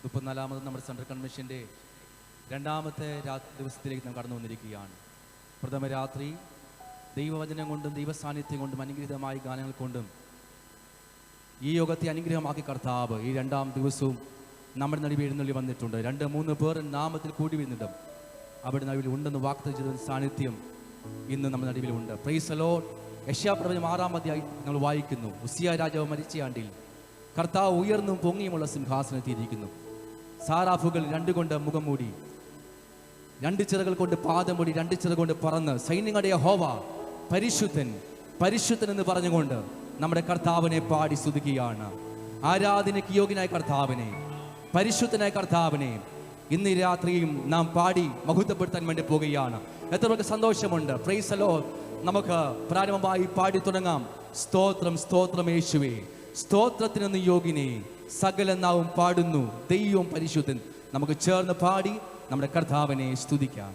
34ാമത് നമ്മുടെ സെൻട്രൽ കൺവെൻഷൻ്റെ രണ്ടാമത്തെ ദിവസത്തിലേക്ക് നാം കടന്നു വന്നിരിക്കുകയാണ്. പ്രഥമ രാത്രി ദൈവവചനം കൊണ്ടും ദൈവസാന്നിധ്യം കൊണ്ടും അനുഗ്രഹീതമായ ഗാനങ്ങൾ കൊണ്ടും ഈ യോഗത്തെ അനുഗ്രഹമാക്കി കർത്താവ് ഈ രണ്ടാം ദിവസവും നമ്മുടെ നടുവിൽ എഴുന്നള്ളി വന്നിട്ടുണ്ട്. 2-3 പേർ നാമത്തിൽ കൂടി വരുന്നുണ്ട്. അവിടെ നടുവിൽ ഉണ്ടെന്ന് വാഗ്ദത്തം ചെയ്ത സാന്നിധ്യം ഇന്ന് നമ്മുടെ നടുവിലുണ്ട്. Praise the Lord. യെശയ്യാപ്രവചനം 6-ാം അധ്യായം നമ്മൾ വായിക്കുന്നു. ഉസിയ രാജാവ് മരിച്ച ആണ്ടിൽ കർത്താവ് ഉയർന്നും പൊങ്ങിയുമുള്ള സിംഹാസനത്തിൽ ഇരിക്കുന്നു. സാറാഫുകൾ 2 കൊണ്ട് മുഖം മൂടി, 2 ചിറകൾ കൊണ്ട് പാദം മൂടി, 2 ചിറ കൊണ്ട് പറന്ന് സൈന്യങ്ങളുടെ യഹോവ പരിശുദ്ധൻ പരിശുദ്ധൻ എന്ന് പറഞ്ഞുകൊണ്ട് നമ്മുടെ കർത്താവിനെ പാടി സ്തുതിക്കുകയാണ്. ആരാധനയ്ക്ക് യോഗ്യനായ കർത്താവിനെ, പരിശുദ്ധനായ കർത്താവിനെ ഇന്ന് രാത്രിയും നാം പാടി മഹത്വപ്പെടുത്താൻ വേണ്ടി പോവുകയാണ്. എത്രയൊക്കെ സന്തോഷമുണ്ട്. Price the Lord. നമുക്ക് പ്രാരംഭമായി പാടി തുടങ്ങാം. സ്തോത്രം സ്തോത്രം യേശുവേ, സ്തോത്രത്തിനൊന്ന് യോഗ്യനെ, സകല നാവും പാടുന്നു ദൈവം പരിശുദ്ധൻ. നമുക്ക് ചേർന്ന് പാടി നമ്മുടെ കർത്താവിനെ സ്തുതിക്കാം.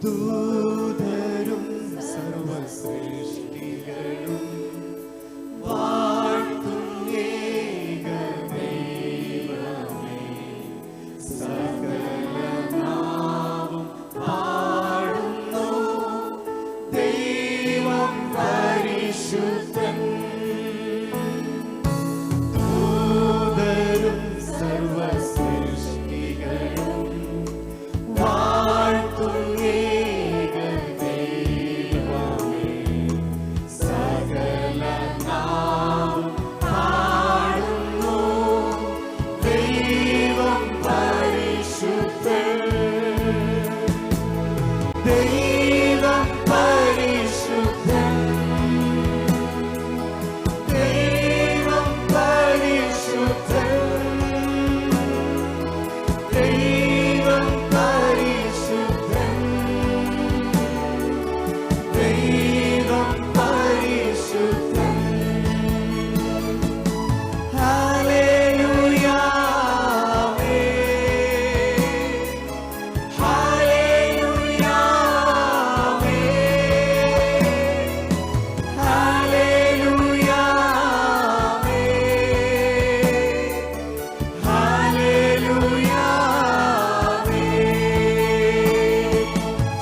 ദൂതരും സർവസൃഷ്ടികളും വാഴ്ത്തും ഏകദൈവമേ, സകലനാവും പാടുന്നു ദൈവം പരിശുദ്ധൻ. ദൂതരും സർവസൃഷ്ടികളും വാഴ്ത്തും ഏകദൈവമേ, സകലനാവും പാടുന്നു ദൈവം പരിശുദ്ധൻ. ദൈവം പരിശുദ്ധൻ, ദൈവം പരിശുദ്ധൻ, ദൈവം പരിശുദ്ധൻ, ദൈവം പരിശുദ്ധൻ. Hallelujah, hallelujah, hallelujah, hallelujah.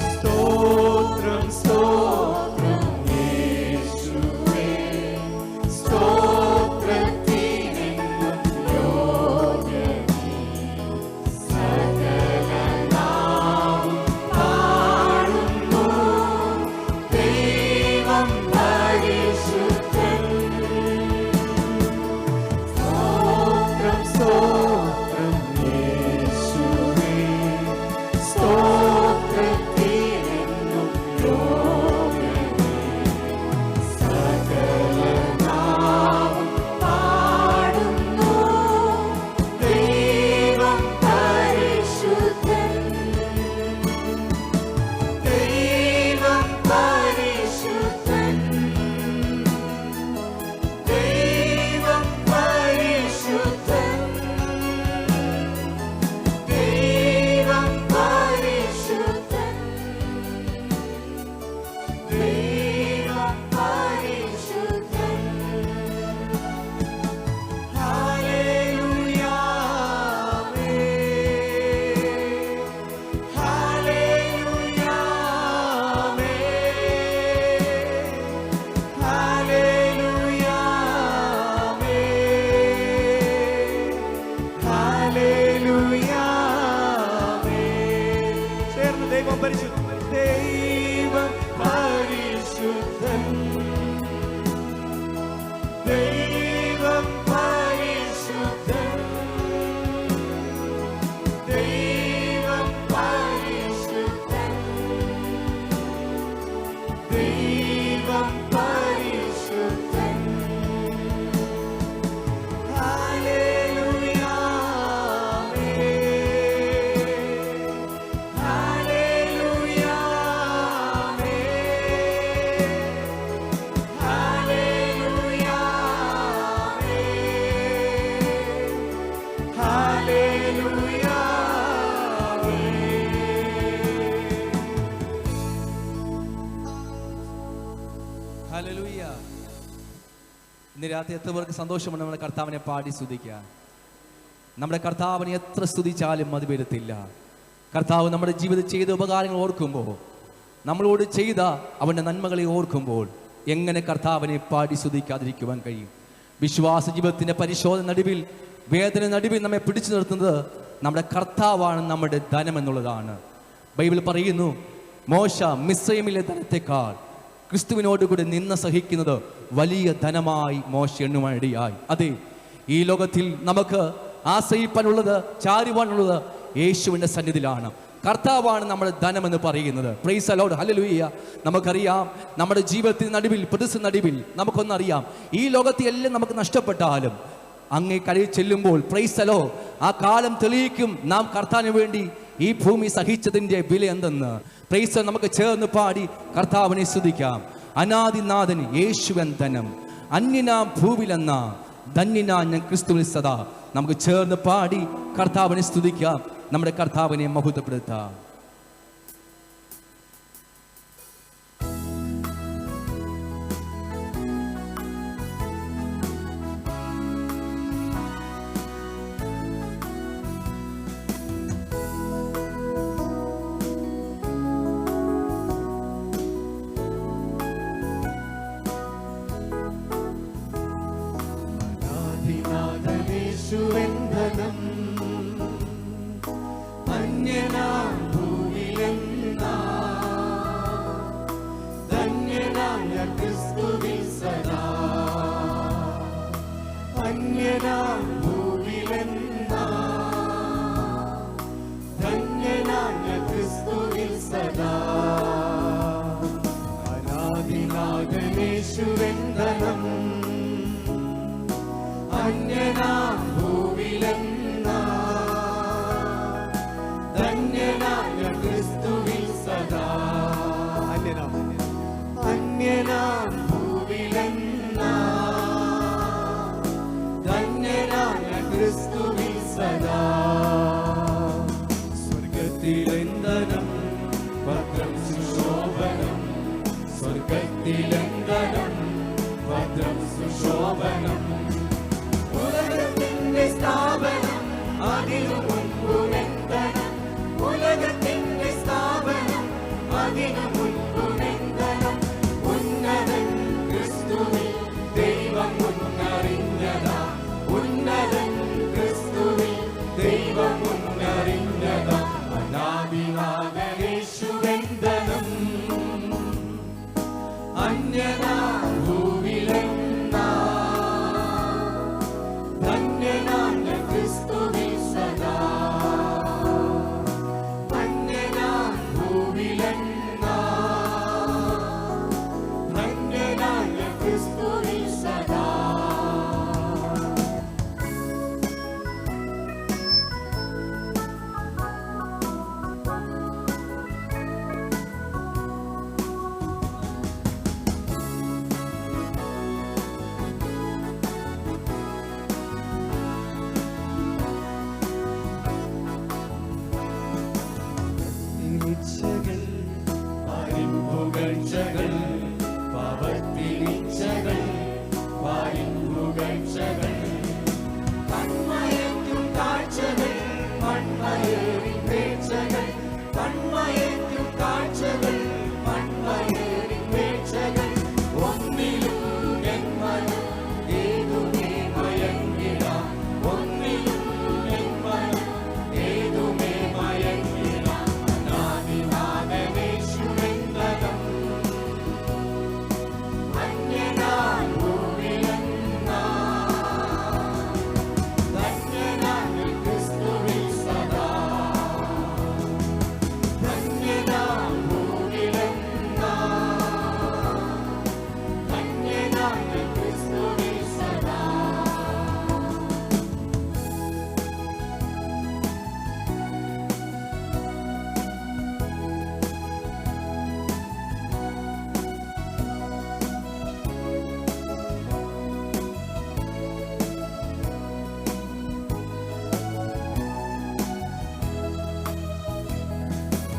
സ്തോത്രം സ്തോത്രം യേശുവേ, സ്തോത്രത്തിനെന്നും യോഗ്യനീ. സകലനാവും പാടുന്നു ദൈവം പരിശുദ്ധൻ. സ്തോത്രം സ്തോത്രം യേശുവേ, സ്തോത്രത്തിനെന്നും യോഗ്യനീ. സകലനാവും പാടുന്നു ദൈവം പരിശുദ്ധൻ. ദൈവം പരിശുദ്ധൻ, ദൈവം പരിശുദ്ധൻ, ദൈവം പരിശുദ്ധൻ, ദൈവം പരിശുദ്ധൻ. Hallelujah, hallelujah, hallelujah, hallelujah. ചേർന്ന് ദൈവം പരിശുദ്ധൻ, ദൈവം പരിശുദ്ധൻ, ദൈവം പരിശുദ്ധൻ, ദൈവം പരിശുദ്ധൻ, ദൈവം പരിശുദ്ധൻ. Hallelujah, hallelujah, hallelujah, hallelujah. Hallelujah. ഇന്ന് രാത്രി എത്ര പേർക്ക് സന്തോഷമുണ്ട് നമ്മുടെ കർത്താവിനെ പാടി സ്തുതിക്കാൻ? നമ്മുടെ കർത്താവിനെ എത്ര സ്തുതിച്ചാലും മതി വരത്തില്ല. കർത്താവ് നമ്മുടെ ജീവിതത്തിൽ ചെയ്ത ഉപകാരങ്ങൾ ഓർക്കുമ്പോൾ, നമ്മളോട് ചെയ്ത അവൻ്റെ നന്മകളെ ഓർക്കുമ്പോൾ എങ്ങനെ കർത്താവിനെ പാടി സ്തുതിക്കാതിരിക്കുവാൻ കഴിയും? വിശ്വാസ ജീവിതത്തിൻ്റെ പരിശോധന നടുവിൽ, വേദന നടുവിൽ നമ്മെ പിടിച്ചു നിർത്തുന്നത് നമ്മുടെ കർത്താവാണ് നമ്മുടെ ധനം എന്നുള്ളതാണ്. ബൈബിൾ പറയുന്നു, മോശ മിസ്രൈമിലെ ധനത്തെക്കാൾ ക്രിസ്തുവിനോടുകൂടി നിന്ന സഹിക്കുന്നത് വലിയ ധനമായി മോശ എണ്ണുവാനിടയായി. അതെ, ഈ ലോകത്തിൽ നമുക്ക് ആശ്രയിപ്പാനുള്ളത്, ചാരുവാനുള്ളത് യേശുവിൻ്റെ സന്നിധിയിലാണ്. കർത്താവാണ് നമ്മുടെ ധനമെന്ന് പറയുന്നത്. Price the Lord, hallelujah. നമുക്കറിയാം, നമ്മുടെ ജീവിതത്തിന് നടുവിൽ, പ്രതിസന്ധി നടുവിൽ നമുക്കൊന്നറിയാം, ഈ ലോകത്തെ എല്ലാം നമുക്ക് നഷ്ടപ്പെട്ടാലും അങ്ങേ കരയിൽ ചെല്ലുമ്പോൾ പ്രൈസ് ദി ലോർഡ്, ആ കാലം തെളിയിക്കും നാം കർത്താവിന് വേണ്ടി ഈ ഭൂമി സഹിച്ചതിൻ്റെ വില എന്തെന്ന്. പ്രൈസ് നമുക്ക് ചേർന്ന് പാടി കർത്താവിനെ സ്തുതിക്കാം. അനാദിനാഥൻ യേശുവൻ ധനം, അന്യനാം ഭൂവിലെന്ന ധന്യനാ ഞാൻ ക്രിസ്തുവിൽ സദാ. നമുക്ക് ചേർന്ന് പാടി കർത്താവിനെ സ്തുതിക്കാം, നമ്മുടെ കർത്താവിനെ മഹത്വപ്പെടുത്താം. യേശുവെന്തനം അന്യനാം ഭൂവിലെന്ന ധന്യനാം ഞാൻ ക്രിസ്തുവിൽ സദാ അന്യനാം ഭൂവിലെന്ന ധന്യനാം ഞാൻ ക്രിസ്തുവിൽ സദാ സ്വർഗത്തിലെന്തനം ഭദ്രം സുശോഭനം സ്വർഗത്തിലെന്തനം ഭദ്രം സുശോഭനം ഉലകത്തിന്റെ സ്ഥാപനം അതിനു മുൻപുമെന്തനം ഉലകത്തിന്റെ സ്ഥാപനം അതിനു മുൻപുമെന്തനം ഉന്നതൻ ക്രിസ്തുവിൽ ദൈവം മുന്നറിഞ്ഞതാ ഉന്നതൻ ക്രിസ്തുവിൽ ദൈവം മുന്നറിഞ്ഞതാ അനാദിനാഥൻ യേശുവെന്തനം അന്യനാ ഭൂവിലെന്ന ധന്യനാം ഞാൻ ക്രിസ്തുവിൽ സദാ അന്യനാം ഭൂവിലെന്ന ധന്യനാം ഞാൻ ക്രിസ്തുവിൽ സദാ ഇച്ഛകൾ പുകഴ്ചകൾ പാപത്തിനിച്ഛകൾ പുകഴ്ചകൾ കൺമയറ്റും കാഴ്ചകൾ മൺമയേറി പേഴ്ചകൾ കൺമയറ്റും കാഴ്ചകൾ മൺമയേറി പേഴ്ചകൾ ഒന്നിലും എന്മനം ഏതുമേ മയങ്ങിട ഒന്നിലും എന്മനം ഏതുമേ മയങ്ങിട അനാദിനാഥൻ യേശുവെന്തനം അന്യനാം ഭൂവിലെന്ന ധന്യനാം ഞാൻ ക്രിസ്തുവിൽ സദാ ധന്യനാം ഭൂവിലെന്ന ധന്യനാം ഞാൻ ക്രിസ്തുവിൽ സദാ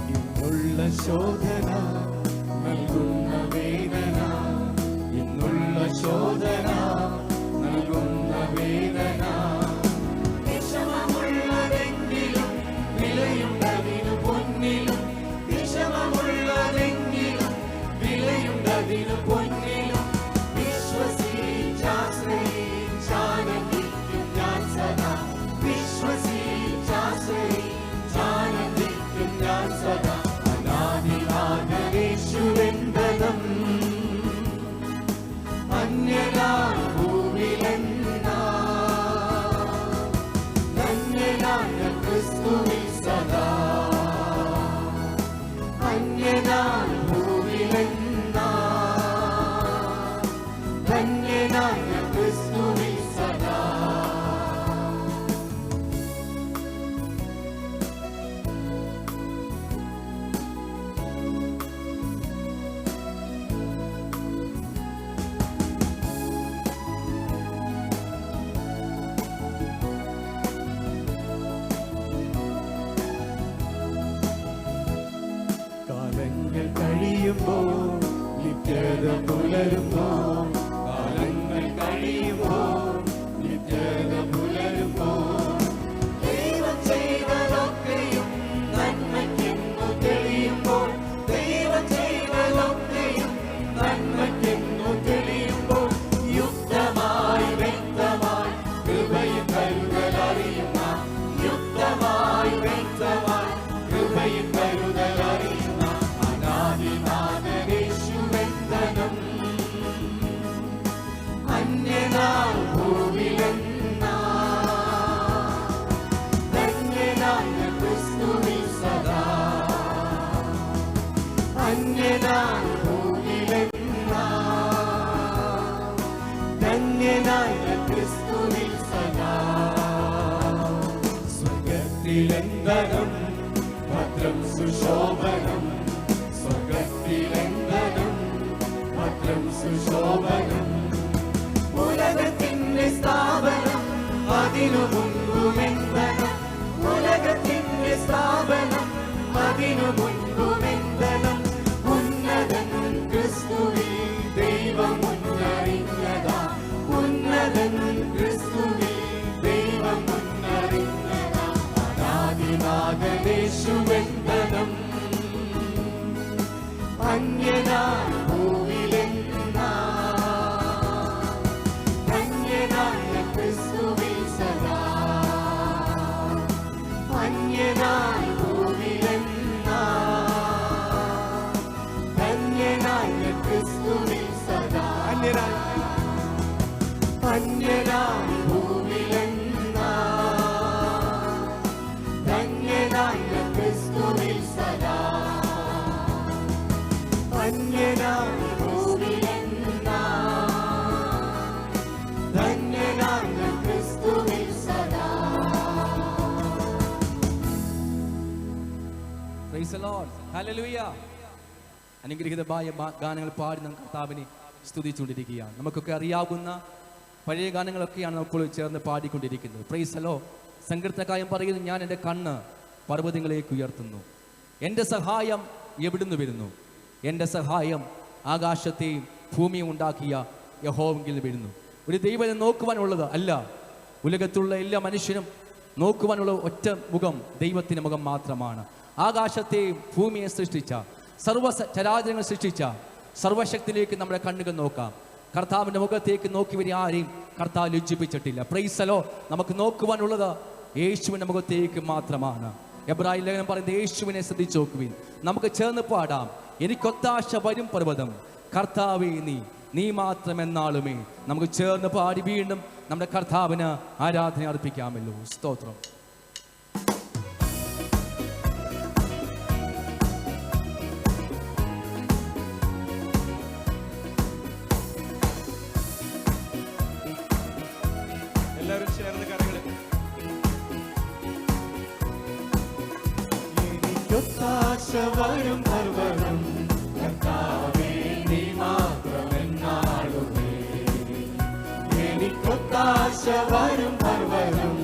ഇന്നുള്ള ശോധന നൽകുന്ന വേദന ഇന്നുള്ള ശോധന നൽകുന്ന വേദന വിഷമമുള്ളതെങ്കിലും വിലയുണ്ടതിനു പൊന്നിലും വിഷമമുള്ളതെങ്കിലും വിലയുണ്ടതിനു പൊന്നിലും വിശ്വസിച്ചാശ്രയിച്ചാനന്ദിക്കും ഞാൻ സദാ വിശ്വസിച്ചാശ്രയിച്ചാനന്ദിക്കും ഞാൻ സദാ അനാദിനാഥൻ യേശുവെന്തനം അന്യനാം ഭൂവിലെന്ന ധന്യനാം ഞാൻ ക്രിസ്തുവിൽ സദാ അന്യനാം ഭൂവിലെന്ന ധന്യനാം ഞാൻ ക്രിസ്തുവിൽ സദാ കാലങ്ങൾ കഴിയുമ്പോൾ നിത്യത പുലരുമ്പോൾ കാലങ്ങൾ കഴിയുമ്പോൾ നിത്യത പുലരുമ്പോൾ ദൈവം ചെയ്തതൊക്കെയും നന്മയ്ക്കെന്നു തെളിയുമ്പോൾ ദൈവം ചെയ്തതൊക്കെയും നന്മയ്ക്കെന്നു തെളിയുമ്പോൾ യുക്തമായി വ്യക്തമായി കൃപയും കരുതലറിയുന്ന യുക്തമായി വ്യക്തമായി കൃപയും കരുതലറിയുന്ന അനാദിനാഥൻ യേശുവെന്തനം ഭദ്രം സുശോഭനം സ്വർഗത്തിലെന്തനം ഭദ്രം സുശോഭനം ഉലകത്തിന്റെ സ്ഥാപനം അതിനു മുൻപുമെന്തനം ഉലകത്തിന്റെ സ്ഥാപനം അതിനു മുൻപുമെന്തനം ഉന്നതൻ ക്രിസ്തുവിൽ ദൈവം മുന്നറിഞ്ഞതാ ഉന്നതൻ ക്രിസ്തുവിൽ ദൈവം മുന്നറിഞ്ഞതാ അനാദിനാഥനേശുവെന്തനം അന്യനായ ഭൂവിലെന്നാ ധന്യനായ ക്രിസ്തുവിൽ സദാ അന്യനായ ഭൂവിലെന്നാ ധന്യനായ ക്രിസ്തുവിൽ സദാ അന്യനായ ഭൂവിലെന്നാ ധന്യനായ ക്രിസ്തുവിൽ സദാ അന്യനായ ഭൂവിലെന്നാ ധന്യനായ ക്രിസ്തുവിൽ സദാ. Praise the Lord. Hallelujah. അനുഗ്രഹീതമായ ഗാനങ്ങൾ പാടി നാം കർത്താവിനെ സ്തുതിച്ചുകൊണ്ടിരിക്കുകയാണ്. നമുക്കൊക്കെ അറിയാവുന്ന പഴയ ഗാനങ്ങളൊക്കെയാണ് ഇപ്പോൾ ചേർന്ന് പാടിക്കൊണ്ടിരിക്കുന്നത്. Price the Lord. സങ്കീർത്തനക്കാരൻ പറയുന്നു, ഞാൻ എൻ്റെ കണ്ണ് പർവ്വതങ്ങളിലേക്ക് ഉയർത്തുന്നു, എൻ്റെ സഹായം എവിടുന്ന് വരുന്നു? എൻ്റെ സഹായം ആകാശത്തെയും ഭൂമിയും ഉണ്ടാക്കിയ യഹോവയിൽ വരുന്നു. ഒരു ദൈവത്തെ നോക്കുവാനുള്ളത് അല്ല, ഉലകത്തുള്ള എല്ലാ മനുഷ്യനും നോക്കുവാനുള്ള ഒറ്റ മുഖം ദൈവത്തിൻ്റെ മുഖം മാത്രമാണ്. ആകാശത്തെയും ഭൂമിയെ സൃഷ്ടിച്ച സർവ ചരാചരങ്ങൾ സൃഷ്ടിച്ച സർവശക്തിയിലേക്ക് നമ്മുടെ കണ്ണുകൾ നോക്കാം. കർത്താവിൻ്റെ മുഖത്തേക്ക് നോക്കി വരെ ആരെയും കർത്താവ് ലജ്ജിപ്പിച്ചിട്ടില്ല. Price the Lord. നമുക്ക് നോക്കുവാനുള്ളത് യേശുവിൻ്റെ മുഖത്തേക്ക് മാത്രമാണ്. എബ്രായ ലേഖനം പറയുന്നത് യേശുവിനെ ശ്രദ്ധിച്ചു നോക്കുവിൻ. നമുക്ക് ചേർന്ന് പാടാം, എനിക്കൊത്താശ വരും പർവ്വതം കർത്താവേ നീ മാത്രമെന്നാളുമേ. നമുക്ക് ചേർന്ന് പാടി വീണ്ടും നമ്മുടെ കർത്താവിന് ആരാധന അർപ്പിക്കാമല്ലോ. സ്തോത്രം. എല്ലാവരും ചേർന്ന് കരങ്ങൾ. എനിക്കൊത്താശ വരും പർവ്വതം കർത്താവേ നീ മാത്രമെന്നാളുമേ. എനിക്കൊത്താശ വരും പർവ്വതം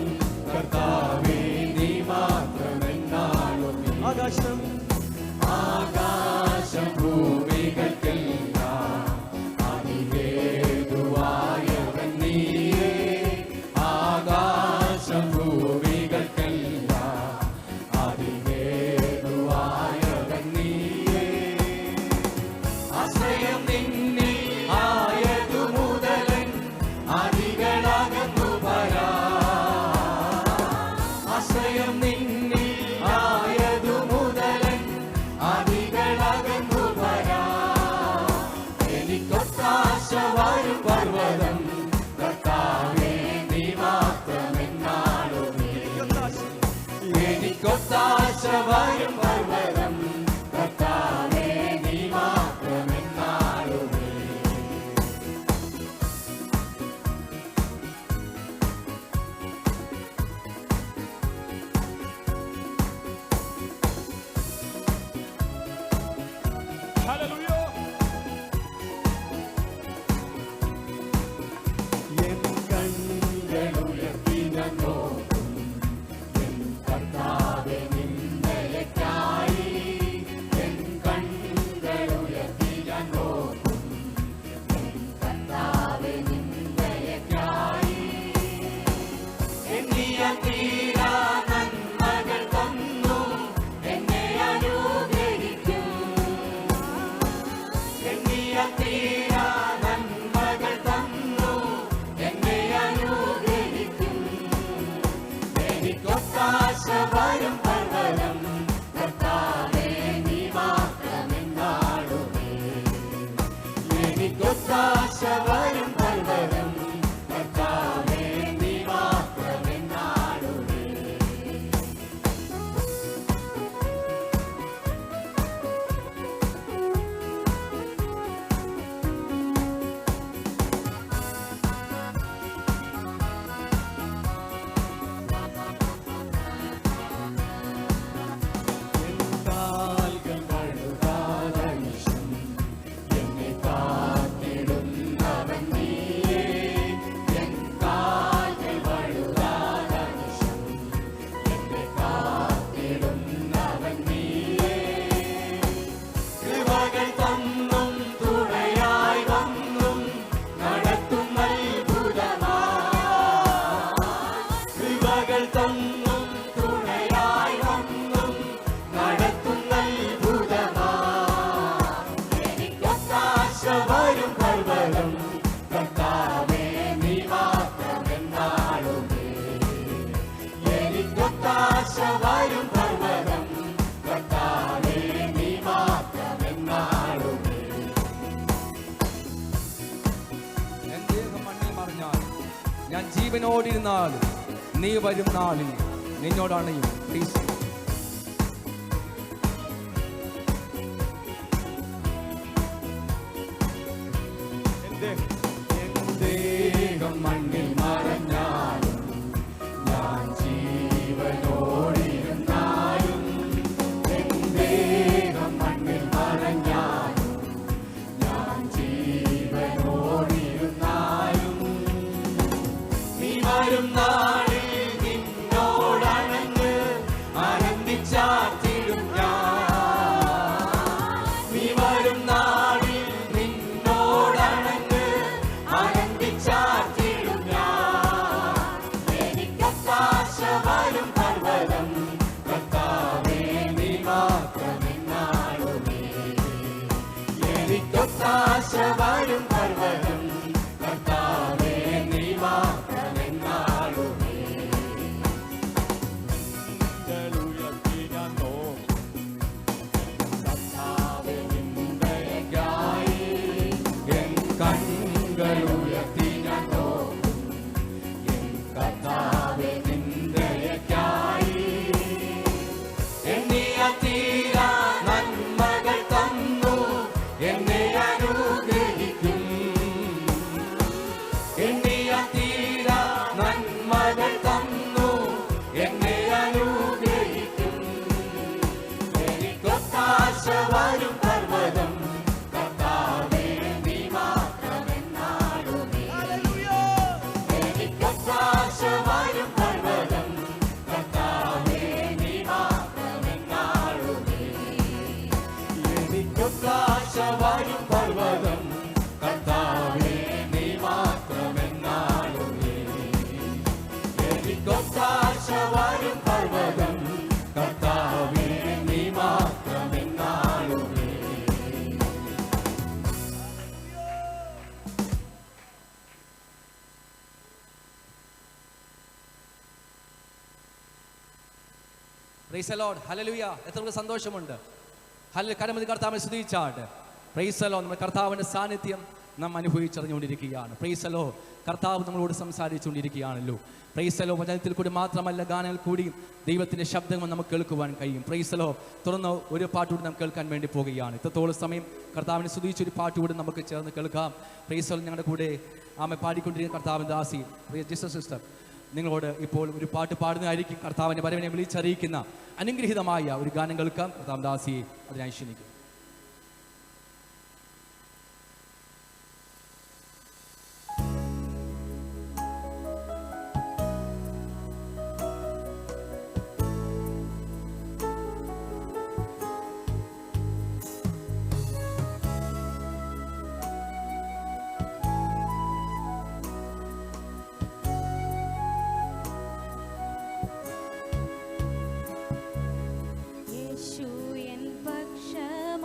കർത്താവേ നീ മാത്രമെന്നാളുമേ. ആകാശം ഭൂമികൾക്കെല്ലാം അതിഹേതുവായവൻ നീയേ. ആകാശം ഭൂമികൾക്കെല്ലാം അതിഹേതുവായവൻ നീയേ. ആശ്രയം നിന്നിൽ ആയതു മുതലൻ അതികളകന്നു വരാ. ആശ്രയം നിന്നിൽ ആയതു മുതലൻ അതികളകന്നു വരാ. എനിക്കൊത്താശ വരും പർവ്വതം കർത്താവേ നീ മാത്രമെന്നാളുമേ. എനിക്കൊത്താശ വരും പർവ്വതം കർത്താവേ നീ മാത്രമെന്നാളുമേ. എൻ കണ്ണുകളുയർത്തി ഞാൻ നോക്കും എൻ കർത്താവേ നിന്നലയ്ക്കായി. എൻ കണ്ണുകളുയർത്തി ഞാൻ നോക്കും എൻ കർത്താവേ നിന്നലയ്ക്കായി. എണ്ണിയ തീരാ നന്മകൾ തന്നു എന്നെ അനുഗ്രഹിക്കും. എന്നോടിരുന്നാലും നീ വരും നാളിൽ നിന്നോടണയും. ദേഹം മണ്ണിൽ മറഞ്ഞാലും ഞാൻ ജീവനോടിരുന്നാലും, ദേഹം മണ്ണിൽ മറഞ്ഞാലും ഞാൻ ജീവനോടിരുന്നാലും, നീ വരും നാളിൽ നിന്നോടണഞ്ഞ് ആനന്ദിച്ചാർത്തിടും ഞാൻ. നീ വരും നാളിൽ നിന്നോടണഞ്ഞ് ആനന്ദിച്ചാർത്തിടും ഞാൻ. എനിക്കൊത്താശ വരും പർവ്വതം കർത്താവേ നീ മാത്രമെന്നാളുമേ. എനിക്കൊത്താശ വരും പർവ്വതം കർത്താവേ നീ മാത്രമെന്നാളുമേ. ഉയർത്തി ഞാൻ നോക്കും കർത്താവേ നിന്ദയക്കായി. എൻ കണ്ണുകളുയർത്തി ഞാൻ നോക്കും എൻ കർത്താവേ നിന്ദയക്കായി. എണ്ണിയ തീരാ നന്മകൾ തന്നു എന്നെ അനുഗ്രഹിക്കും. എണ്ണിയ തീരാ നന്മകൾ തന്നു എന്നെ അനുഗ്രഹിക്കും. എനിക്കൊത്താശ വരും പർവ്വതം കർത്താവേ നീ മാത്രമെന്നാളുമേ. എനിക്കൊത്താശ വരും പർവ്വതം കർത്താവേ നീ മാത്രമെന്നാളുമേ. എനിക്കൊത്താശ വരും പർവ്വതം കർത്താവേ നീ മാത്രമെന്നാളുമേ. എനിക്കൊത്താശ വരും പർവ്വതം കർത്താവേ നീ മാത്രമെന്നാളുമേ. Praise the Lord. ഹല്ലേലൂയ. എത്ര സന്തോഷമുണ്ട്. ഹല്ലേലൂയ. കരമതി കർത്താവിനെ സ്തുതിച്ചാട്ട്. Price the Lord. നമ്മുടെ കർത്താവിൻ്റെ സാന്നിധ്യം നാം അനുഭവിച്ചറിഞ്ഞുകൊണ്ടിരിക്കുകയാണ്. Price the Lord. കർത്താവ് നമ്മളോട് സംസാരിച്ചുകൊണ്ടിരിക്കുകയാണല്ലോ. Price the Lord. വചനത്തിൽ കൂടി മാത്രമല്ല, ഗാനങ്ങൾ കൂടിയും ദൈവത്തിൻ്റെ ശബ്ദങ്ങൾ നമുക്ക് കേൾക്കുവാൻ കഴിയും. Price the Lord. തുടർന്ന് ഒരു പാട്ടുകൂടി നാം കേൾക്കാൻ വേണ്ടി പോകുകയാണ്. ഇത്രത്തോളം സമയം കർത്താവിനെ സ്തുതിച്ചൊരു പാട്ടുകൂടി നമുക്ക് ചേർന്ന് കേൾക്കാം. Price the Lord. ഞങ്ങളുടെ കൂടെ ആമെ പാടിക്കൊണ്ടിരിക്കുന്ന കർത്താവിൻ്റെ ദാസി പ്രിയ ജിസസ് സിസ്റ്റർ നിങ്ങളോട് ഇപ്പോൾ ഒരു പാട്ട് പാടുന്നതായിരിക്കും. കർത്താവിൻ്റെ വരവിനെ വിളിച്ചറിയിക്കുന്ന അനുഗ്രഹീതമായ ഒരു ഗാനം കേൾക്കാം. കർത്താവിൻ്റെ ദാസിയെ അതിനായി ക്ഷണിക്കും. യേശു എൻ പക്ഷം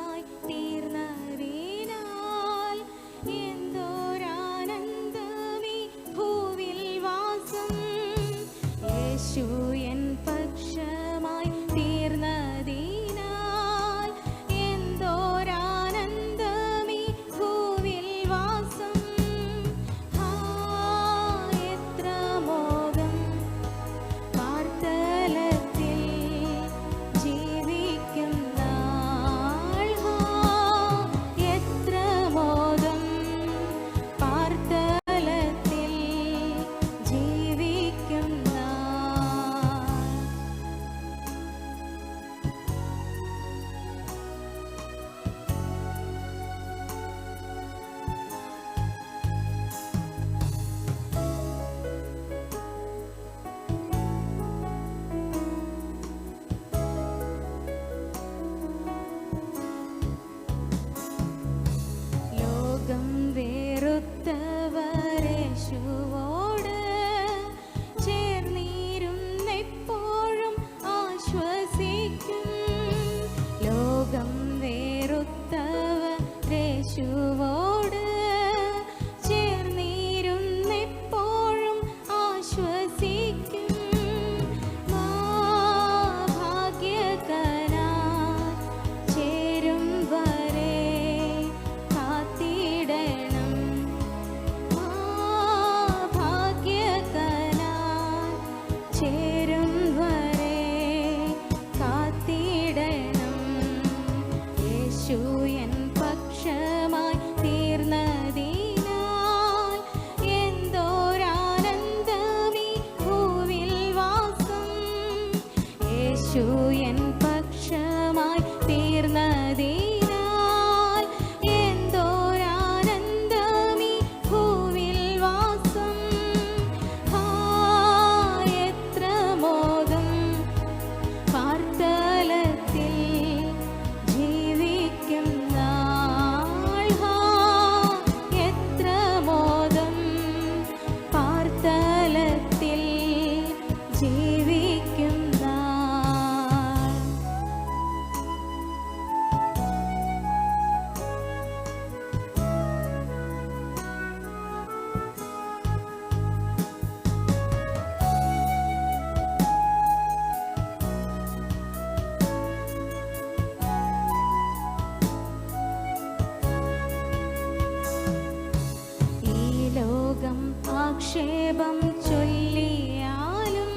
ആക്ഷേപം ചൊല്ലിയാലും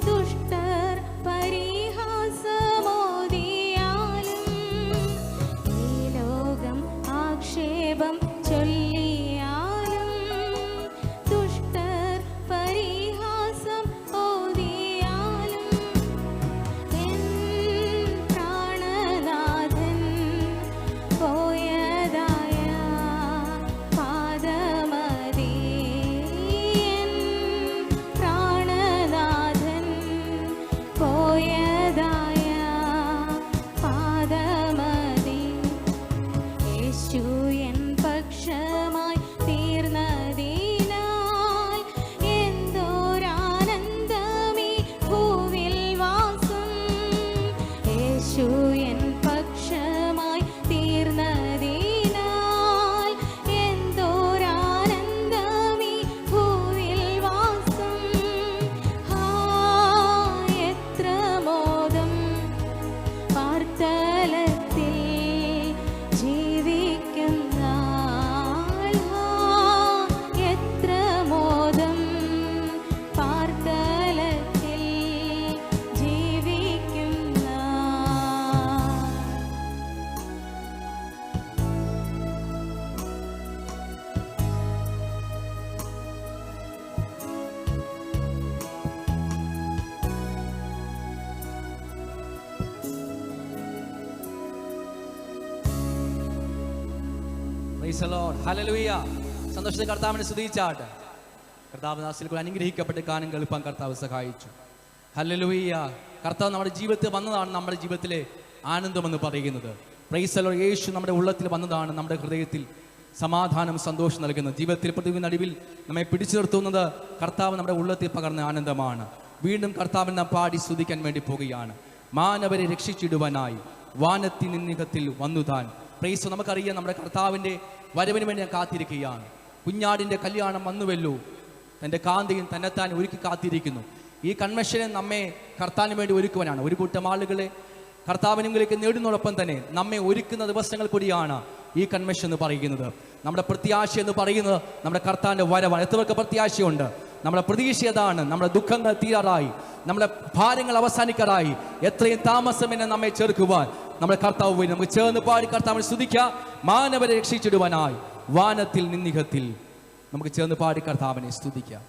ദുഷ്ടർ പരിഹാസമോദിയാലും ഈ ലോകം ആക്ഷേപം ചൊല്ലിയാലും ദുഷ്ടർ പരിഹാസം ഓദിയാലും എൻ പ്രാണനാഥൻ പോയതായ പാദമതി എൻ പ്രാണനാഥൻ പോയതായ പാദമതി യേശു എൻ പക്ഷമായി തീർന്നതിനാൽ എന്തോരാനന്ദമീ ഭൂവിൽ വാസം യേശു എൻ പക്ഷമായി തീർന്നതിനാൽ എന്തോരാനന്ദമീ ഭൂവിൽ വാസം എത്ര മോദം പാർത്തലത്തിൽ ജീവിക്കുന്ന എത്ര മോദം പാർത്തലത്തിൽ ജീവിക്കുന്ന Praise the Lord. Hallelujah. സന്തോഷത്തെ കർത്താവിനെ സ്തുതിച്ചാട്ടെ. കർത്താവ് ദാസിൽ കൂടി അനുഗ്രഹിക്കപ്പെട്ട് ഗാനം കേൾപ്പാൻ കർത്താവ് സഹായിച്ചു. ഹല്ലേലൂയ. കർത്താവ് നമ്മുടെ ജീവിതത്തിൽ വന്നതാണ് നമ്മുടെ ജീവിതത്തിലെ ആനന്ദമെന്ന് പറയുന്നത്. Price the Lord. യേശു നമ്മുടെ ഉള്ളത്തിൽ വന്നതാണ് നമ്മുടെ ഹൃദയത്തിൽ സമാധാനം സന്തോഷം നൽകുന്നത്. ജീവിതത്തിൽ പ്രതികൂല നടുവിൽ നമ്മെ പിടിച്ചു നിർത്തുന്നത് കർത്താവ് നമ്മുടെ ഉള്ളത്തിൽ പകർന്ന ആനന്ദമാണ്. വീണ്ടും കർത്താവിനെ നാം പാടി സ്തുതിക്കാൻ വേണ്ടി പോകുകയാണ്. മാനവരെ രക്ഷിച്ചിടുവാനായി വാനത്തിൽ നിന്നികത്തിൽ വന്നുതാൻ. പ്രൈസ്. നമുക്കറിയാം നമ്മുടെ കർത്താവിൻ്റെ വരവിന് വേണ്ടി ഞാൻ കാത്തിരിക്കുകയാണ്. കുഞ്ഞാടിൻ്റെ കല്യാണം വന്നുവല്ലോ, തൻ്റെ കാന്തിയും തന്നെത്താൻ ഒരുക്കി കാത്തിരിക്കുന്നു. ഈ കൺവെൻഷനെ നമ്മെ കർത്താവിന് വേണ്ടി ഒരുക്കുവാനാണ്. ഒരു കൂട്ടം ആളുകളെ കർത്താവിനെങ്കിലേക്ക് നേടുന്നതോടൊപ്പം തന്നെ നമ്മെ ഒരുക്കുന്ന ദിവസങ്ങൾ കൂടിയാണ് ഈ കൺവെൻഷൻ എന്ന് പറയുന്നത്. നമ്മുടെ പ്രത്യാശ എന്ന് പറയുന്നത് നമ്മുടെ കർത്താവിൻ്റെ വരവാണ്. എത്രയൊക്കെ പ്രത്യാശയുണ്ട്. നമ്മുടെ പ്രതീക്ഷ അതാണ്. നമ്മുടെ ദുഃഖങ്ങൾ തീരാറായി, നമ്മുടെ ഭാരങ്ങൾ അവസാനിക്കാറായി. എത്രയും താമസം എന്നെ നമ്മെ ചേർക്കുവാൻ നമ്മുടെ കർത്താവ് വരും. നമുക്ക് ചേർന്ന് പാടി കർത്താവിനെ സ്തുതിക്കാം. മാനവരെ രക്ഷിച്ചിടുവാനായി വാനത്തിൽ നിന്നികത്തിൽ. നമുക്ക് ചേർന്ന് പാടി കർത്താവിനെ സ്തുതിക്കാം.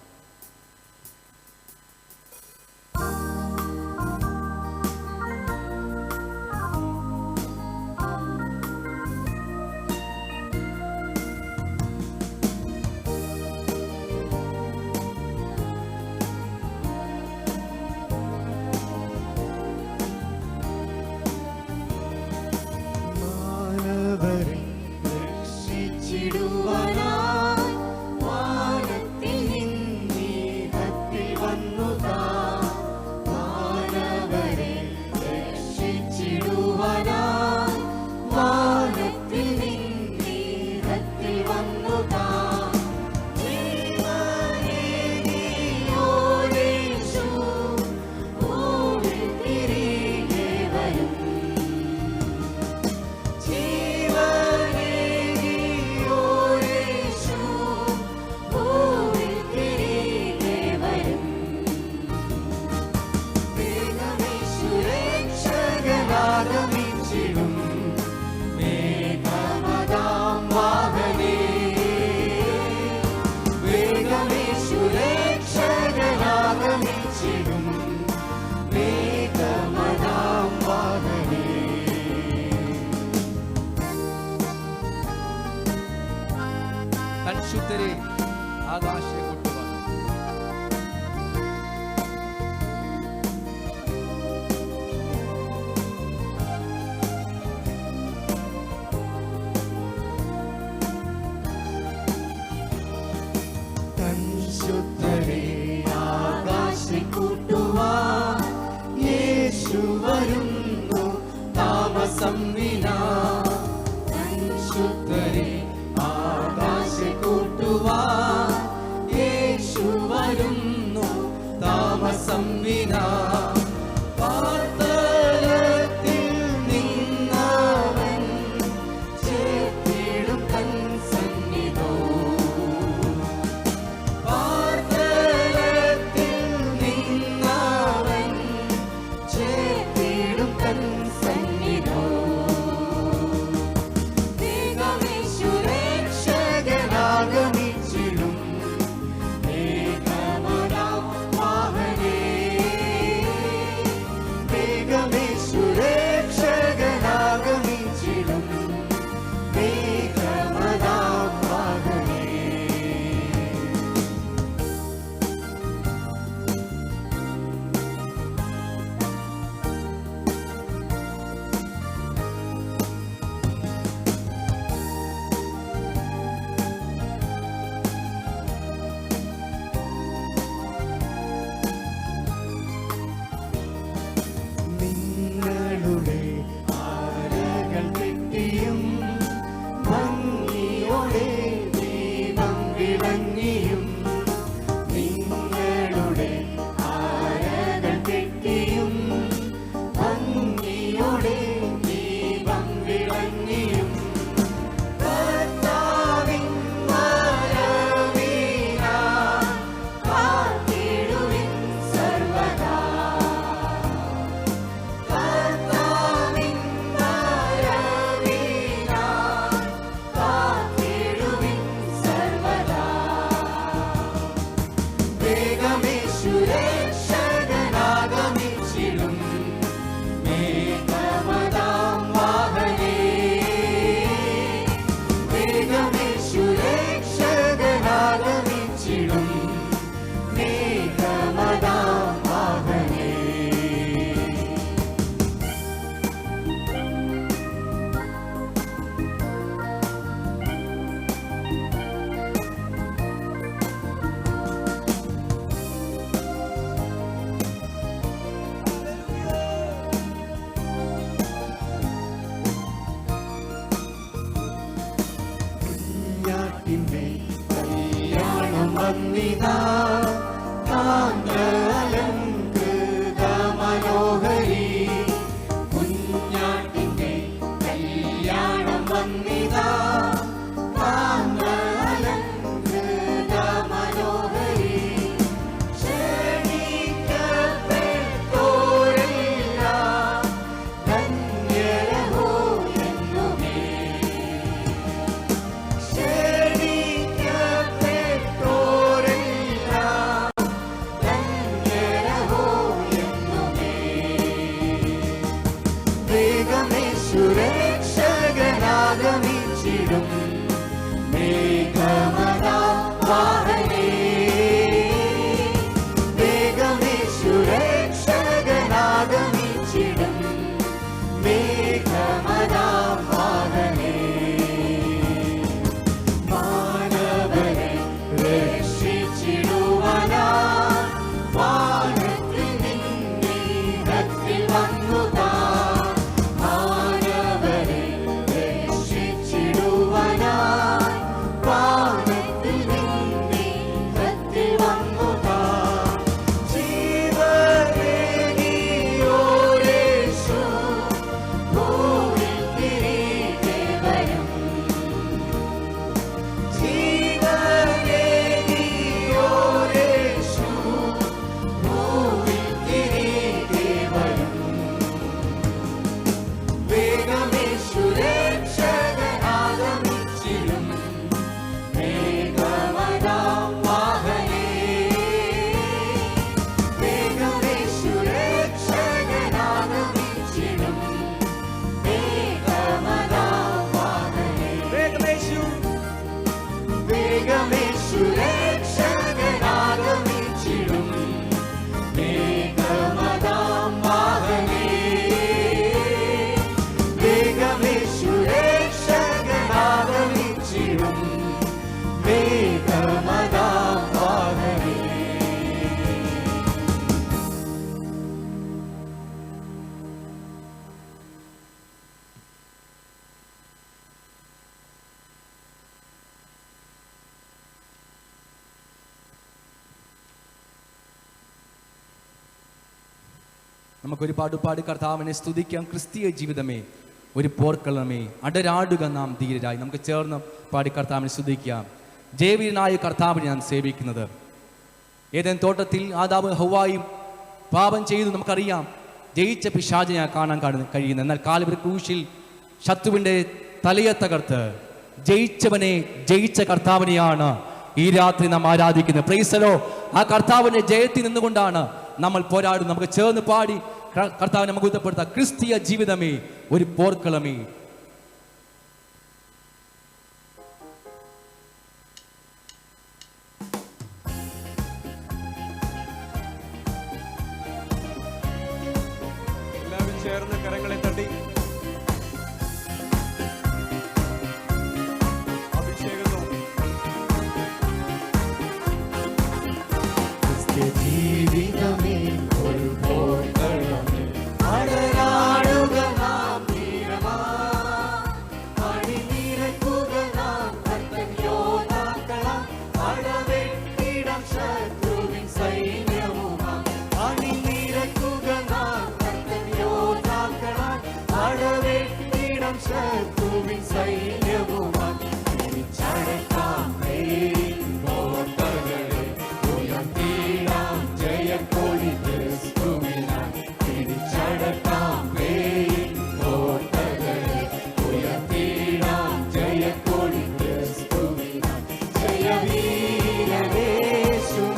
മാനവരെ രക്ഷിച്ചിടുവാനായി വാനത്തിൽ നിന്നികത്തിൽ വന്നുതാൻ. മാനവരെ രക്ഷിച്ചിടുവാനായി വാനത്തിൽ നിന്നികത്തിൽ വന്നുതാൻ. ജീവനേകിയോരേശു ഭൂമിൽ തിരികെ വരും. ജീവനേകിയോരേശു ഭൂമിൽ തിരികെ വരും. വേഗമേശു രക്ഷകനാഗമിച്ചിടും. മേഘമതാം വാഹനേ. വേഗമേശു രക്ഷകനാഗമിച്ചിടും. മേഘമതാം വാഹനേ. പരിശുദ്ധരെ ആകാശെ കൊണ്ടുവാൻ. പരിശുദ്ധരെ ആകാശെ കൂട്ടുവാൻ യേശു വരുന്നു താമസം വിനാ. പരിശുദ്ധരെ ആകാശെ കൂട്ടുവാൻ യേശു വരുന്നു താമസം വിനാ. പാർത്തലത്തിൽ നിന്നവൻ ചേർത്തിടും തൻ സന്നിധോ. വന്നിതാ താങ്കളലങ്കൃത മനോഹരി കുഞ്ഞാട്ടിന്റെ കല്യാണം വന്നിതാ താങ്കളലങ്കൃത മനോഹരി ക്ഷണിക്കപ്പെട്ടോരെല്ലാം ധന്യരഹോ എന്നുമേ ക്ഷണിക്കപ്പെട്ടോരെല്ലാം ധന്യരഹോ എന്നുമേ വേഗമേ സുരക്ഷകനാഗമിച്ചിടും മേഘമദാവാഹനേ വേഗമേ സുരക്ഷകനാഗമിച്ചിടും മേഘമദാവാഹനേ മാനവരെ രക്ഷിച്ചിടുവാനായി വാനത്തിൽ നിന്നിടത്തിൽ വന്നുതാ മാനവരെ രക്ഷിച്ചിടുവാനായി വാനത്തിൽ നിന്നിടത്തിൽ വന്നുതാ ജീവനേകിയോരേശു ഭൂമിൽ തിരികെ വരും ജീവനേകിയോരേശു ഭൂമിൽ തിരികെ വരും വേഗമേ സുരക്ഷകനാഗമിച്ചിടും മേഘമദാവാഹനേ വേഗമേ സുരക്ഷകനാഗമിച്ചിടും മേഘമദാവാഹനേ വേഗമേ സുരക്ഷകനാഗമിച്ചിടും മേഘമദാവാഹനേ വേഗമേ സുരക്ഷകനാഗമിച്ചിടും മേഘമദാവാഹനേ നമുക്കൊരു പാടുപാടി കർത്താവിനെ സ്തുതിക്കാം. ക്രിസ്തീയ ജീവിതമേ ഒരു പോർക്കളമേ അടരാടുക നാം ധീരരായി. നമുക്ക് ചേർന്ന് പാടി കർത്താവിനെ സ്തുതിക്കാം. ജയവീരനായ കർത്താവിനെ നാം സേവിക്കുന്നത്. ഏതേൻ തോട്ടത്തിൽ ആദാമും ഹവ്വായും പാപം ചെയ്തു നമുക്കറിയാം. ജയിച്ച പിശാചിനെ കാണാൻ കഴിയുന്നത്. എന്നാൽ കാൽവരി ക്രൂശിൽ ശത്രുവിൻ്റെ തലയെ തകർത്ത് ജയിച്ചവനെ ജയിച്ച കർത്താവിനെയാണ് ഈ രാത്രി നാം ആരാധിക്കുന്നത്. പ്രൈസലോ, ആ കർത്താവിൻ്റെ ജയത്തിൽ നിന്നുകൊണ്ടാണ് നമ്മൾ പോരാടും. നമുക്ക് ചേർന്ന് പാടി കർത്താവിനെ നമുക്ക് ഉത്തപ്പെടുത്താം. ക്രിസ്തീയ ജീവിതമേ ഒരു പോർക്കളമേ. എല്ലാവരും ചേർന്ന് കരങ്ങളെ തട്ടി അഭിഷേകം ജീവിതമേ ഒരു പോർക്കളമേ അടരാടുക നാം ധീരമായി അണിനിരക്കുക നാം കർത്തൻ യോദ്ധാക്കളാം അടവെട്ടിടം ശത്രുവിൻ സൈന്യവുമാം അണിനിരക്കുക നാം കർത്തൻ യോദ്ധാക്കളാം അടവെട്ടിടം ശത്രുവിൻ സൈന്യവുമാം തിരിച്ചടക്കാം ജയക്കൊടി ക്രിസ്തുവിനാൽ തിരിച്ചടക്കാം കോട്ടകളെ ഉയർത്തിടാം ജയക്കൊടി ക്രിസ്തുവിനാൽ ജയവീരയേശു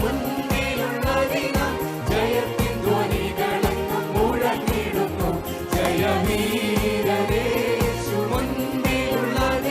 മുന്നിലുള്ളതിനാൽ ജയത്തിൻ ധ്വനികളെന്നും മുഴങ്ങിടുന്നു ജയവീരയേശു മുന്നിലുള്ളതിനാൽ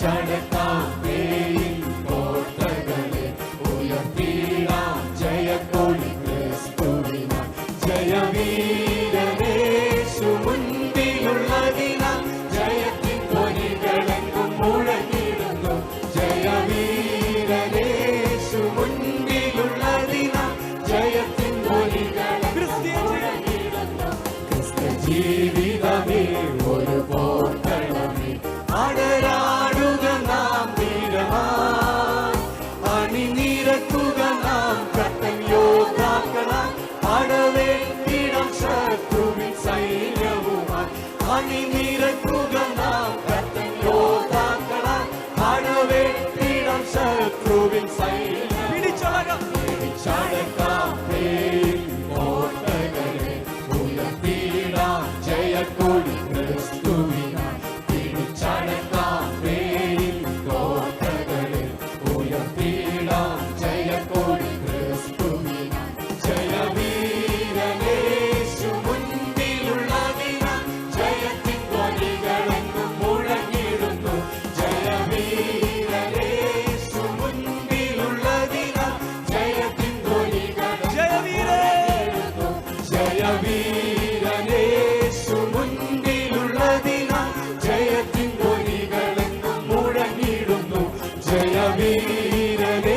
പിടിച്ചടക്കാമേയിൽ കോട്ടകളെ ഉയർത്തിടാം ജയക്കൊടി ക്രിസ്തുവിനാൽ ജയവീരനേശു മുൻപിലുള്ളതിനാൽ ജയത്തിൻ ധ്വനികളെങ്ങും മുഴങ്ങിടുന്നു ജയവീരനേശു മുൻപിലുള്ളതിനാൽ ജയത്തിൻ ധ്വനികളെങ്ങും മുഴങ്ങിടുന്നു ക്രിസ്ത്യ ജീവിതമേ ഒരു പോർക്കളമേ അടരാടുക നാം വീരമായി അണിനിരക്കുക നാം കത്തൻ യോദ്ധാക്കളായി അടവേണ്ടിടം ശത്രുവിൻ സൈന്യവുമായി അണിനിരക്കുക നാം കത്തൻ യോദ്ധാക്കളായി അടവേണ്ടിടം ശത്രുവിൻ സൈന്യം പിടിച്ചടക്കാം പേരിൽ കോട്ടകളെ ഉയർത്തിടാം ജയക്കൊടി ക്രിസ്തുവിനാൽ പിടിച്ചടക്കാം പേരിൽ കോട്ടകളെ ഉയർത്തിടാം ജയക്കൊടി ക്രിസ്തുവിനാൽ ജയവീരനേശു മുൻപിലുള്ളതിനാൽ ജയത്തിൻ ധ്വനികളെങ്ങും മുഴങ്ങിടുന്നു ജയവീരനേശു മുൻപിലുള്ളതിനാൽ ജയത്തിൻ ധ്വനികൾ ജയവീരനേശു മുൻപിലുള്ളതിനാൽ ജയത്തിൻ ധ്വനികളെങ്ങും മുഴങ്ങിടുന്നു ജയവീരനേശു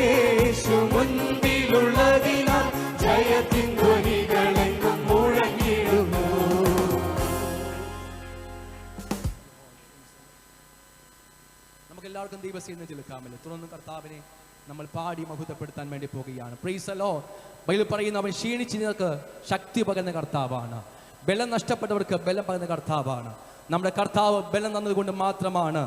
മുൻപിലുള്ളതിനാൽ ജയത്തിൻ ധ്വനികളെങ്ങും മുഴങ്ങിടുന്നു. നമുക്ക് എല്ലാവർക്കും ദൈവസേന ചെലുക്കാമല്ലോ. തുടർന്ന് കർത്താവിനെ നമ്മൾ പാടി മഹത്വപ്പെടുത്താൻ വേണ്ടി പോകുകയാണ്. Price the Lord. ബൈബിൾ പറയുന്നു, അവൻ ക്ഷീണിച്ചവർക്ക് ശക്തി പകരുന്ന കർത്താവാണ്, ബലം നഷ്ടപ്പെട്ടവർക്ക് ബലം പകരുന്ന കർത്താവാണ്. നമ്മുടെ കർത്താവ് ബലം തന്നതുകൊണ്ട് മാത്രമാണ്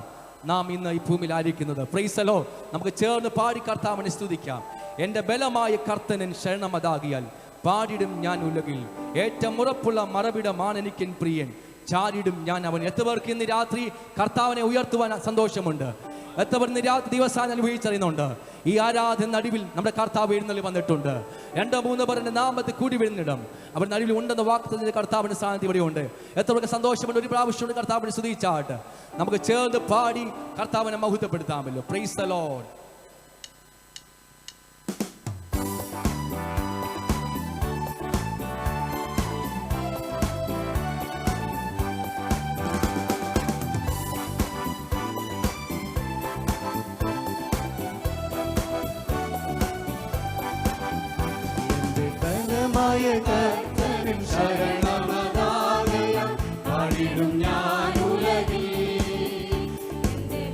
നാം ഇന്ന് ഈ ഭൂമിയിൽ ആയിരിക്കുന്നത്. Price the Lord. നമുക്ക് ചേർന്ന് പാടി കർത്താവിനെ സ്തുതിക്കാം. എൻ്റെ ബലമായ കർത്തനൻ ശരണമതാകിയാൽ പാടിടും ഞാൻ ഉലകിൽ, ഏറ്റവും ഉറപ്പുള്ള മറവിടമാണ് എനിക്കൻ പ്രിയൻ, ചാരിടും ഞാൻ അവൻ. എത്രവർക്ക് ഇന്ന് രാത്രി കർത്താവിനെ ഉയർത്തുവാൻ സന്തോഷമുണ്ട്? എത്രവർ ഇന്ന് രാത്രി ദിവസം അനുഭവിച്ചറിയുന്നുണ്ട്? ഈ ആരാധന നടുവിൽ നമ്മുടെ കർത്താവ് എഴുന്നള്ളി വന്നിട്ടുണ്ട്. 2-3 പേർ എൻ്റെ നാമത്തിൽ കൂടി വീഴുന്നിടം അവർ നടുവിൽ ഉണ്ടെന്ന വാക്തത്തിന്റെ കർത്താവിന്റെ സാന്നിധ്യം ഇവിടെയുണ്ട്. എത്രവർക്ക് സന്തോഷമുണ്ട്? ഒരു പ്രാവശ്യം കർത്താവിനെ സ്തുതിച്ചാട്ട് നമുക്ക് ചേർന്ന് പാടി കർത്താവിനെ മഹത്വപ്പെടുത്താമല്ലോ. Price the Lord. ബലമായ കർത്തനും ശരണമതാകയാൽ പാടിടും ഞാൻ ഉലകിൽ.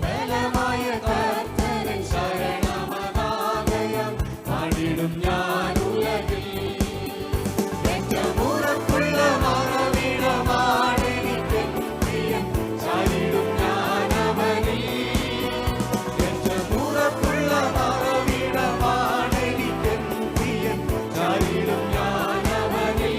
ബലമായ കർത്തനും ശരണമതാകയാൽ പാടിടും ഞാൻ ഉലകിൽ. ഏറ്റവും ഉറപ്പുള്ള മറവിടമാണ് എനിക്കൻ പ്രിയൻ, ചാരിടും ഞാൻ അവനിൽ. ഏറ്റവും ഉറപ്പുള്ള മറവിടമാണ് എനിക്കൻ പ്രിയൻ, ചാരിടും ഞാൻ അവനിൽ.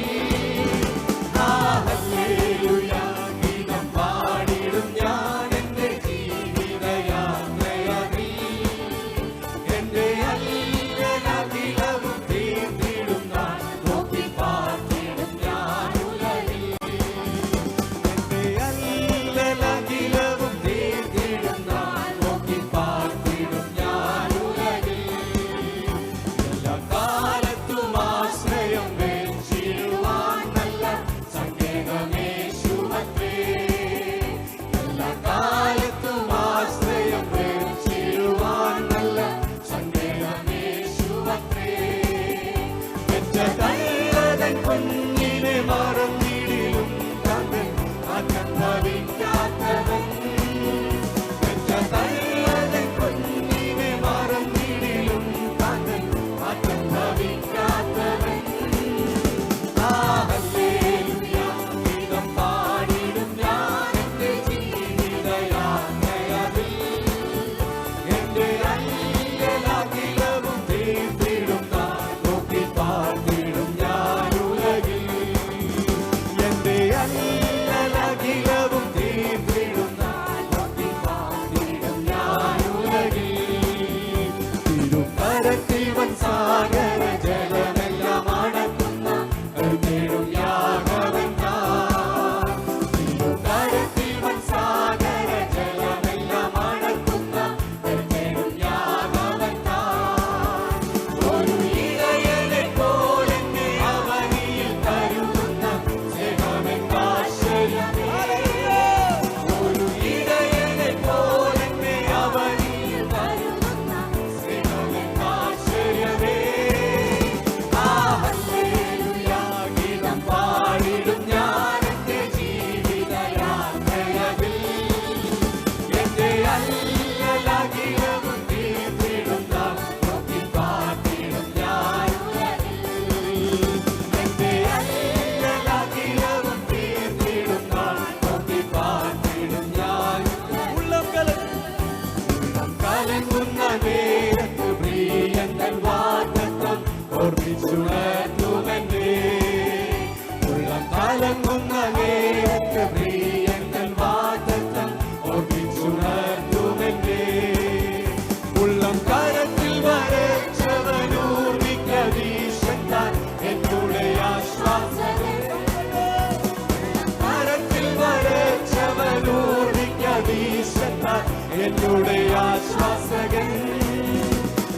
എന്നുടെ ആശ്വാസകൻ.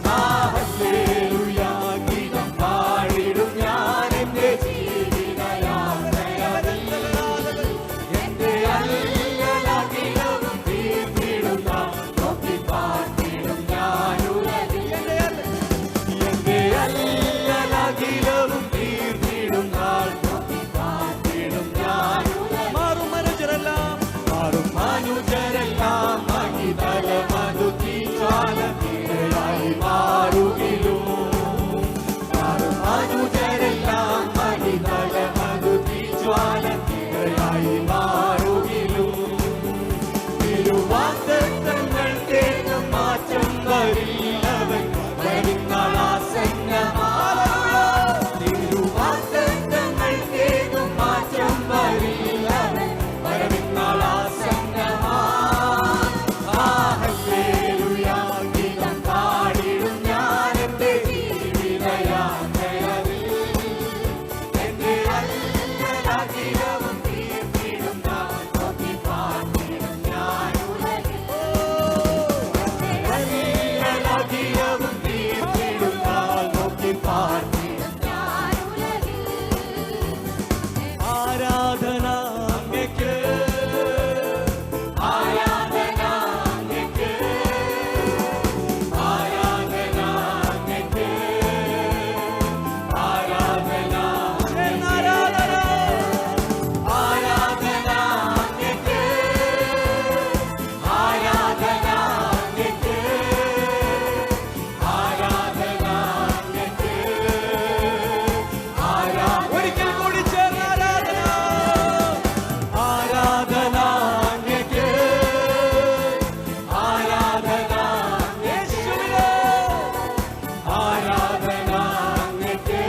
ഹല്ലേലൂയ ഗീതം പാടിടും ഞാൻ എന്റെ ജീവിതയാത്രയിൽ. എന്റെ അല്ലലകിലവും തീർത്തിടുന്ന നോക്കി പാർത്തിടും ഞാൻ ഉലകിൽ. എന്റെ അല്ലലകിലവും തീർത്തിടുന്ന നോക്കി പാർത്തിടും ഞാൻ ഉലകിൽ. മാറും മനുജരെല്ലാം മഹിതല മധുതി ജ്വാലയായി മാറുകിലും. മാറും മനുജരെല്ലാം മഹിതല മധുതി ജ്വാലയായി മാറുകിലും. തിരുവാഗ്ദത്തങ്ങൾ കേട്ടും മാറ്റം വരില്ലവൻ വരുന്നാളാസന്നമാണ്. തിരുവാഗ്ദത്തങ്ങൾ കേട്ടും മാറ്റം വരില്ലവൻ വരുന്നാളാസന്നമാണ്. ഹല്ലേലൂയ ഗീതം പാടിടും ഞാൻ എന്റെ ജീവിതയാത്രയിൽ. എന്റെ അല്ലലകിലവും തീർത്തിടുന്ന നോക്കി പാർത്തിടും ഞാൻ ഉലകിൽ. അല്ലലകിലവും തീർത്തിടുന്ന നോക്കി പാർത്തിടും ഞാൻ ഉലകിൽ. ആരാധന അങ്ങയ്ക്ക്, ആരാധന അങ്ങയ്ക്ക്, ആരാധന അങ്ങയ്ക്ക്, ആരാധന ആരാധന ആരാധന അങ്ങയ്ക്ക്, ആരാധന അങ്ങയ്ക്ക്, ആരാധന അങ്ങയ്ക്ക്, ഒരിക്കൽ കൂടി ചേർന്ന് ആരാധന ആരാധന അങ്ങയ്ക്ക്, ആരാധന യേശുവിനെ, ആരാധന അങ്ങയ്ക്ക്,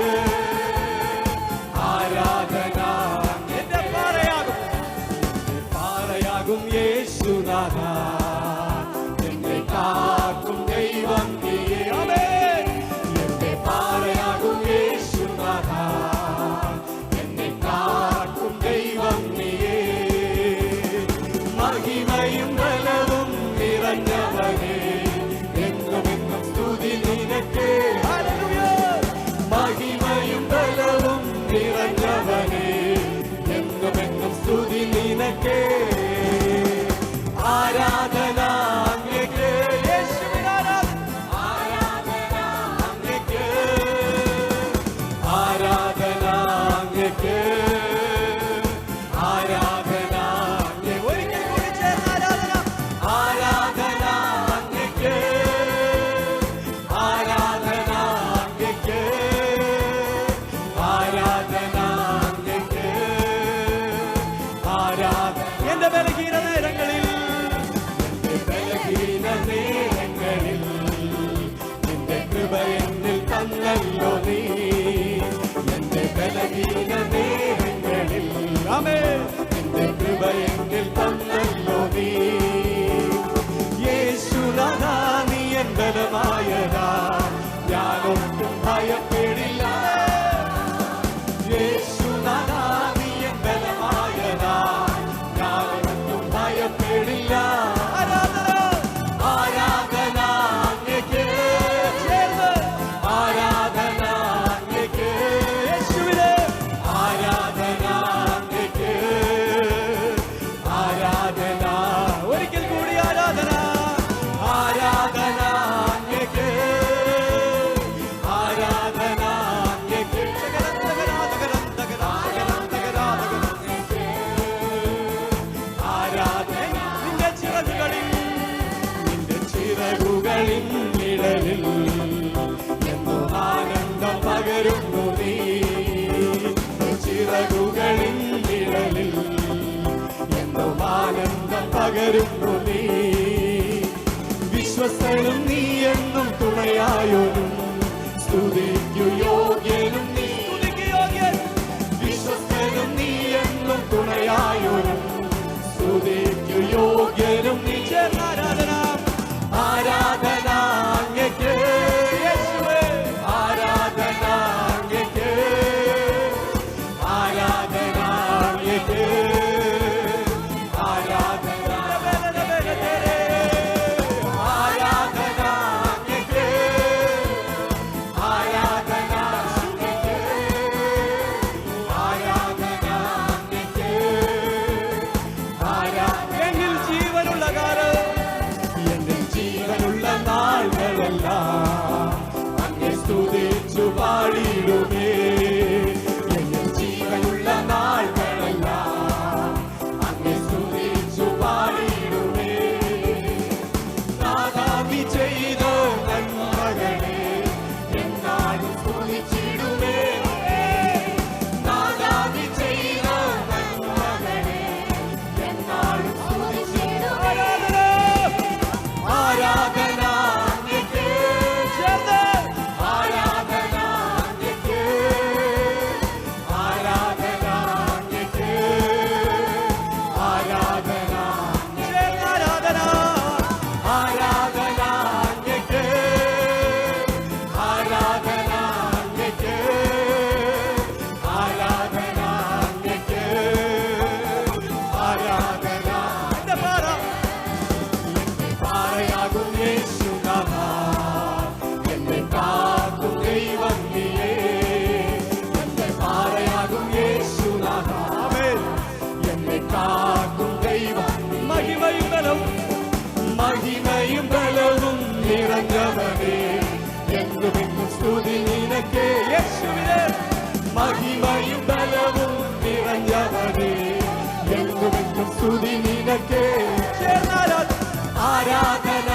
ആരാധന എന്റെ പാറയാകും യേശുനാഥ, എന്നെ കാക്കും ദൈവം നീയേ. ആമേൻ. എന്റെ പാറയാകും യേശുനാഥ, എന്നെ കാക്കും ദൈവം നീയേ. മഹിമയും ബലവും നിറഞ്ഞവനേ, എന്നുമെന്നും സ്തുതി നിനക്ക്. ഹല്ലേലൂയ. മഹിമയും ബലവും നിറഞ്ഞവനേ, എന്നുമെന്നും സ്തുതി നിനക്ക്. ആരാധന അങ്ങയ്ക്ക്, യേശുവിന് ആരാധന അങ്ങയ്ക്ക്, ആരാധന അങ്ങയ്ക്ക്, ആരാധന അങ്ങയ്ക്ക്. ഒരിക്കൽ കൂടി ചേർന്ന് ആരാധന ആരാധന അങ്ങയ്ക്ക്, ആരാധന അങ്ങയ്ക്ക്, ആരാധന അങ്ങയ്ക്ക്, ആരാധന. എന്റെ ബലഹീന നേരങ്ങളിൽ, എന്റെ ബലഹീന നേരങ്ങളിൽ നിന്റെ കൃപ എന്നിൽ തന്നല്ലോ നീ. എന്റെ ബലഹീന നേരങ്ങളിൽ ആമേൻ നിന്റെ കൃപ എന്നിൽ തന്നല്ലോ നീ. യേശുനാഥാ നീ എൻ ബലമായതാ, ഞാനൊട്ടും ഭയപ്പെടില്ല. യേശുനാഥാ നീ എൻ ബലമായതാ, ഞാനൊട്ടും ഭയപ്പെടില്ല. ആരാധന ആരാധന അങ്ങയ്ക്ക്, ചേർന്ന് ആരാധന അങ്ങയ്ക്ക്, യേശുവിനെ ആരാധന അങ്ങയ്ക്ക്, ആരാധന. ഒരിക്കൽ കൂടി ആരാധന ആരാധന അങ്ങയ്ക്ക്, ആരാധന അങ്ങയ്ക്ക്, ആരാധന. നിന്റെ ചിറകുകളിൽ, നിന്റെ ചിറകുകളിൽ നിഴലിൽ എന്നും ആനന്ദം പകരുന്നു നീ. ചിറകുകളിൽ നിഴലിൽ എന്നും ആനന്ദം പകരുന്നു നീ. വിശ്വസ്തനും നീ എന്നും തുണയായോനും, സ്തുതിക്കു യോഗ്യനും നീ. വിശ്വസ്തനും നീ എന്നും തുണയായോനും, സ്തുതിക്കു യോഗ്യനും നീ. ചേർന്ന് ആരാധന ആരാധന അങ്ങയ്ക്ക്, യേശുവേ ആരാധന അങ്ങയ്ക്ക്, ആരാധന അങ്ങയ്ക്ക്, ആരാധന. നാളെല്ലാം അങ്ങേ സ്തുതിച്ചു പാടിയിടുമേ. എന്നിൽ ജീവനുള്ള നാളുകളെല്ലാം അങ്ങേ സ്തുതിച്ചു പാടിയിടുമേ. നാഥാ നീ ചെയ്ത നന്മകളെ എന്നാലും സ്തുതിച്ചിടുമേ. നാഥാ നീ ചെയ്ത നന്മകളെ എന്നാലും സ്തുതിച്ചിടുമേ. ആരാധന അങ്ങേക്ക്, ആരാധന അങ്ങേക്ക്, ആരാധന അങ്ങേക്ക്, ആരാധന, ആരാധന, ആരാധന അങ്ങേക്ക്, ആരാധന അങ്ങേക്ക്, ആരാധന അങ്ങേക്ക്, ആരാധന. എന്റെ പാറയാകും യേശുനാഥാ, എന്നെ കാക്കും ദൈവം നീയേ. എന്റെ പാറയാകും യേശുനാഥാ, എന്നെ കാക്കും ദൈവം. മഹിമയും ബലവും, മഹിമയും ബലവും നിറഞ്ഞവനേ, എന്നുമെന്നും സ്തുതി നിനക്കേ യേശുവേ. മഹിമയും ബലവും നിറഞ്ഞവനേ, എന്നുമെന്നും സ്തുതി നിനക്കേ. ആരാധന